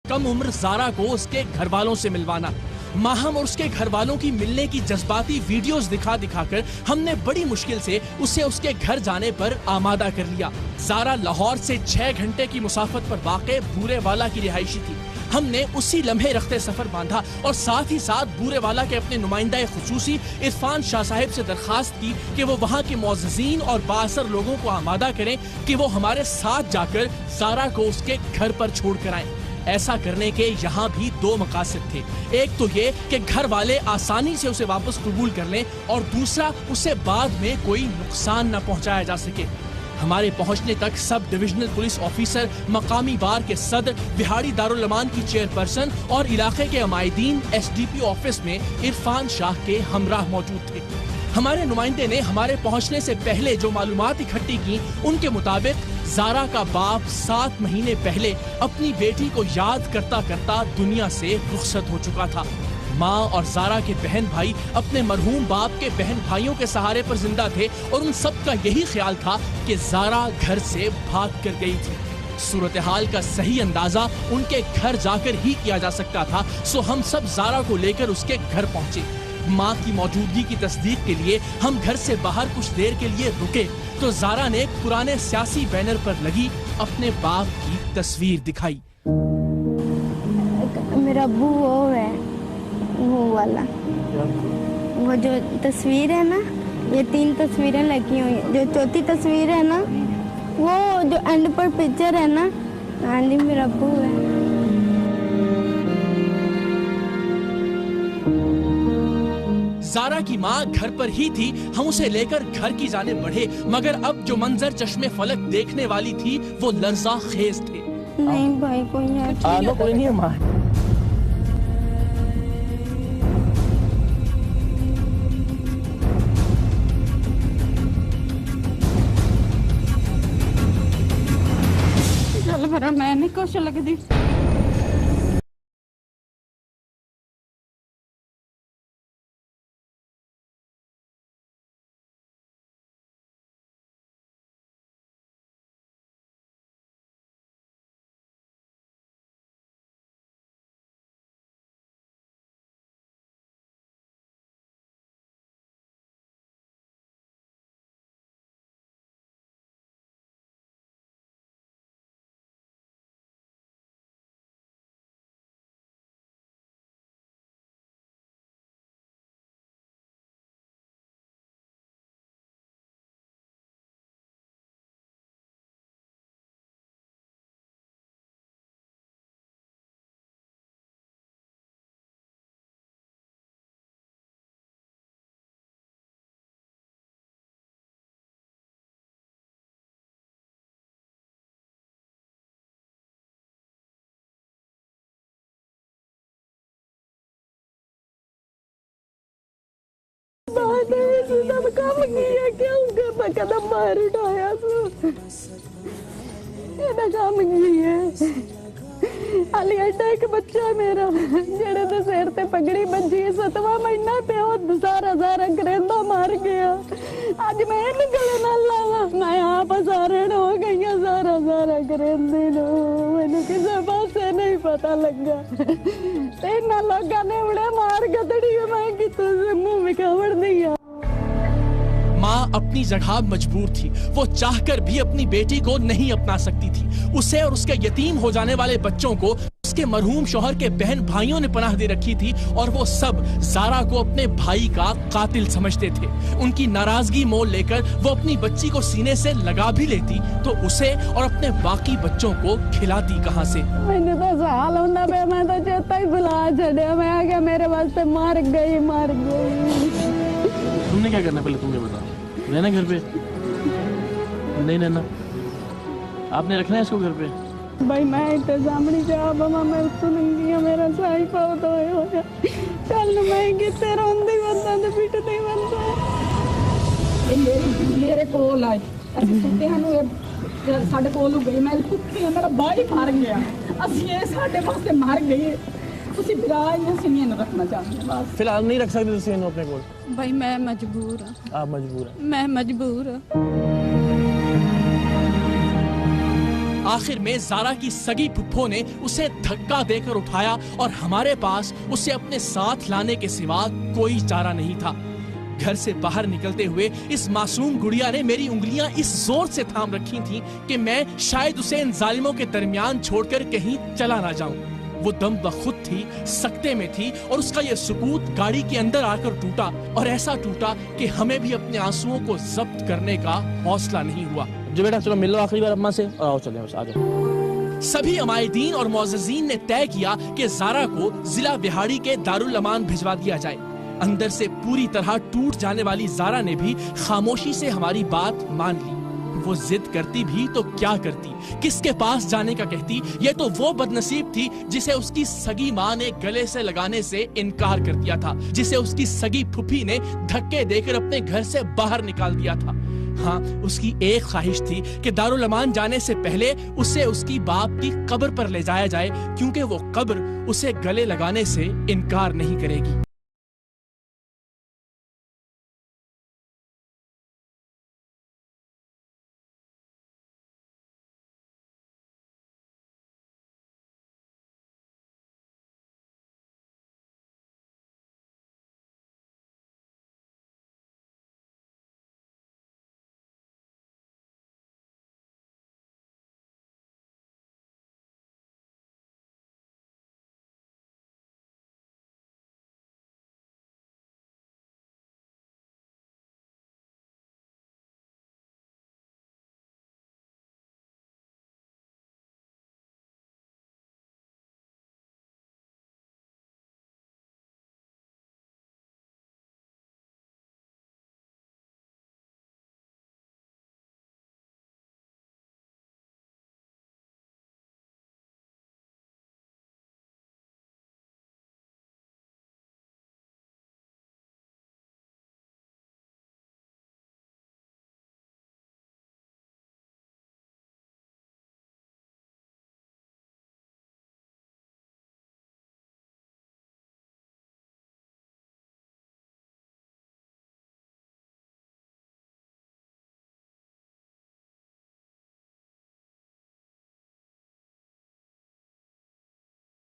कम उम्र ज़ारा को उसके घर वालों से मिलवाना। माहम और उसके घर वालों की मिलने की जज्बाती वीडियोस दिखा दिखाकर हमने बड़ी मुश्किल से उसे उसके घर जाने पर आमादा कर लिया। ज़ारा लाहौर से 6 घंटे की मुसाफत पर वाक़े बूरेवाला की रिहायशी थी। हमने उसी लम्हे रखते सफर बांधा और साथ ही साथ बूरेवाला के अपने नुमाइंदा खुसूसी इरफान शाह साहिब से दरखास्त की कि वो वहाँ के मुअज़्ज़िज़ीन और बाअसर लोगों को आमादा करें कि वो हमारे साथ जाकर ज़ारा को उसके घर पर छोड़ कर आएं। ऐसा करने के यहाँ भी 2 मकासद थे। एक तो ये कि घर वाले आसानी से उसे वापस कबूल कर लें और दूसरा उसे बाद में कोई नुकसान न पहुँचाया जा सके। हमारे पहुंचने तक सब डिविजनल पुलिस ऑफिसर, मकामी बार के सदर, बिहाड़ी दारुल अमान की चेयरपर्सन और इलाके के अमायदीन SDP ऑफिस में इरफान शाह के हमराह मौजूद थे। हमारे नुमाइंदे ने हमारे पहुंचने से पहले जो मालूमात इकट्ठी की, उनके मुताबिक ज़ारा का बाप 7 महीने पहले अपनी बेटी को याद करता करता दुनिया से रुखसत हो चुका था। माँ और ज़ारा के बहन भाई अपने मरहूम बाप के बहन भाइयों के सहारे पर जिंदा थे और उन सब का यही ख्याल था कि ज़ारा घर से भाग कर गई थी। सूरत हाल का सही अंदाजा उनके घर जाकर ही किया जा सकता था। सो हम सब ज़ारा को लेकर उसके घर पहुंचे। माँ की मौजूदगी की तस्दीक के लिए हम घर से बाहर कुछ देर के लिए रुके तो ज़ारा ने एक पुराने सियासी बैनर पर लगी अपने बाप की तस्वीर दिखाई। मेरा अब्बू वो है, वो वाला, वो जो तस्वीर है ना, ये 3 तस्वीरें लगी हुई हैं। जो चौथी तस्वीर है ना, वो जो एंड पर पिक्चर है ना, हाँ जी मेरा अब्बू है। ज़ारा की माँ घर पर ही थी। हम उसे लेकर घर की जाने बढ़े, मगर अब जो मंजर चश्मे फलक देखने वाली थी वो लर्जा खेज थे। नहीं भाई कोई है, कोई नहीं है माँ। मैं नहीं कुछ लगती। सब काम किया, क्यों कदम बाहर उठाया, काम किया। हाली एडा एक बच्चा मेरा जेड़े दे सिर ते पगड़ी बजी, 7वां महीना पे सारा सारा करेंदा मार गया। अज मैं गले नाल लावा, मैं आप सारण हो गई सारा सारा करेंदे नो, मैनू किसी पासे नहीं पता लगा। इन्ना लोगों ने उड़े मार गदड़ी, मैं कितों से मुंह विखावड़ दिया। माँ अपनी जगह मजबूर थी। वो चाहकर भी अपनी बेटी को नहीं अपना सकती थी। उसे और उसके यतीम हो जाने वाले बच्चों को उसके मरहूम शौहर के बहन भाइयों ने पनाह दे रखी थी और वो सब ज़ारा को अपने भाई का कातिल समझते थे। उनकी नाराजगी मोल लेकर वो अपनी बच्ची को सीने से लगा भी लेती तो उसे और अपने बाकी बच्चों को खिलाती कहाँ से। मैंने तो साल होना पे, मैं तो चेता ही भुला छड़िया। मैं आ गया, मेरे वास्ते मार गई, मार गई। तुमने क्या करना, पहले तुम ये बताओ। रहना घर पे? नहीं रहना, आपने रखना है इसको घर पे? भाई मैं इतने सामने जा बाबा, मैं सुनूंगी मेरा साई पाव तो हो जा। चल मैं कितने रोंदी बंदा ते पिटदी बंदा। मेरे कोल आए ਅਸੀਂ ਸੁੱਤੇ ਹਨ, ਸਾਡੇ ਕੋਲ ਹੋ ਗਈ। ਮੈਂ ਕੁੱਤੀ ਮੇਰਾ ਬਾਈ ਮਾਰ ਗਿਆ। ਅਸੀਂ ਇਹ ਸਾਡੇ ਵਾਸਤੇ ਮਾਰ ਗਏ। ਤੁਸੀਂ ਵਿਰਾਜ ਨੇ ਅਸੀਂ ਇਹਨੂੰ ਰੱਖਣਾ ਚਾਹੁੰਦੇ ਬਸ। फिलहाल नहीं रख सकते ਤੁਸੀਂ ਇਹਨੂੰ ਆਪਣੇ ਕੋਲ? भाई मैं मजबूर हाँ। आप मजबूर हैं? मैं मजबूर हाँ। आखिर में जारा की सगी फुप्पो ने उसे धक्का देकर उठाया और हमारे पास उसे अपने साथ लाने के सिवा कोई चारा नहीं था। घर से बाहर निकलते हुए इस मासूम गुड़िया ने मेरी उंगलियां इस जोर से थाम रखी थीं कि मैं शायद उसे इन जालिमों के दरमियान छोड़कर कहीं चला ना जाऊं। वो दम बखुद थी, सकते में थी और उसका ये सुकूत गाड़ी के अंदर आकर टूटा और ऐसा टूटा कि हमें भी अपने आंसुओं को जब्त करने का हौसला नहीं हुआ। जो बेटा चलो मिल लो आखिरी बार अम्मा से और आओ चले बस आ जाओ। सभी अमायदीन और मोअज़्ज़िज़ीन ने तय किया कि जारा को जिला बिहाड़ी के दारुल अमान भिजवा दिया जाए। अंदर से पूरी तरह टूट जाने वाली जारा ने भी खामोशी से हमारी बात मान ली। वो जिद करती भी तो क्या करती, किसके पास जाने का कहती। ये तो वो बदनसीब थी जिसे उसकी सगी माँ ने गले से लगाने से इनकार कर दिया था, जिसे उसकी सगी फूफी ने धक्के देकर अपने घर से बाहर निकाल दिया था। हाँ, उसकी एक ख्वाहिश थी कि दारुल अमान जाने से पहले उसे उसकी बाप की कब्र पर ले जाया जाए, क्योंकि वो कब्र उसे गले लगाने से इनकार नहीं करेगी।